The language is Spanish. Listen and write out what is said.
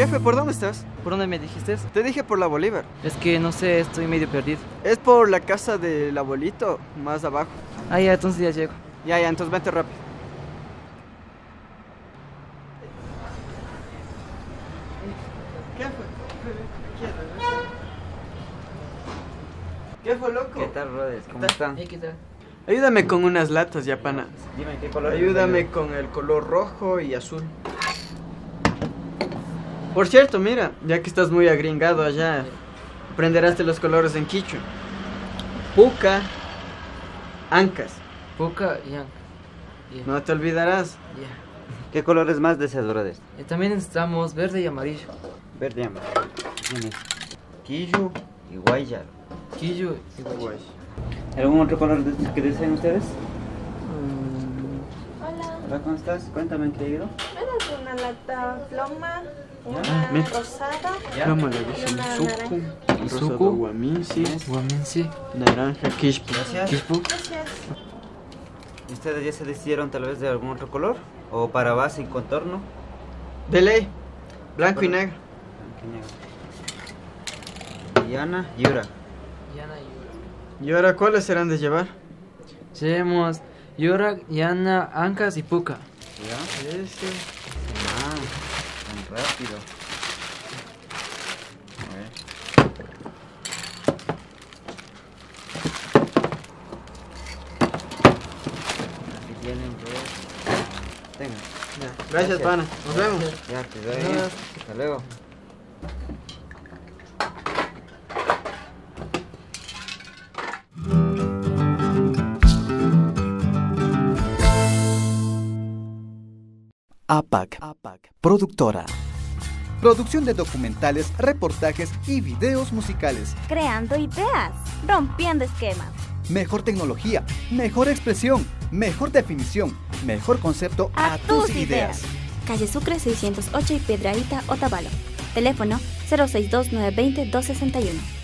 Jefe, ¿por dónde estás? ¿Por dónde me dijiste? Te dije por la Bolívar. Es que no sé, estoy medio perdido. Es por la casa del abuelito, más abajo. Ah, ya, entonces ya llego. Ya, entonces vente rápido. ¿Qué fue, loco? ¿Qué tal, brothers? ¿Cómo están? ¿Qué tal? Ayúdame con unas latas, ya, pana. Dime, ¿qué color? Ayúdame con el color rojo y azul. Por cierto, mira, ya que estás muy agringado allá, aprenderás de los colores en quichua. Puca, ancas. Puca y Anca. Ya. No te olvidarás. Ya. ¿Qué colores más deseas, brothers? También necesitamos verde y amarillo. Verde y amarillo. Tienes quillo y guayar. Quillo y guay. ¿Algún otro color que deseen ustedes? Hola, Hola, ¿cómo estás? Cuéntame, querido. ¿eres una lata ploma, Ah, una mira. rosada Ploma le y dicen una suku, naranja? rosado Suku. guaminsi, Guamense. naranja kishpu. Gracias. Quispu. Gracias. ¿Y ustedes ya se decidieron tal vez de algún otro color? ¿O para base y contorno? De ley, blanco y negro. Diana, Yura. Yana y Yura. ¿Y ahora cuáles serán de llevar? Llevemos Yura, Yana, Ancas y Puca. ¿Ya? Ese. Ah, tan rápido. A ver. Aquí tienen, pues. Tengan. Ya, gracias, pana. Nos vemos. Ya, te doy bien. Hasta luego. APAC, productora. Producción de documentales, reportajes y videos musicales. Creando ideas, rompiendo esquemas. Mejor tecnología, mejor expresión, mejor definición, mejor concepto a tus ideas. Calle Sucre 608 y Piedrahíta, Otavalo. Teléfono 062 920 261.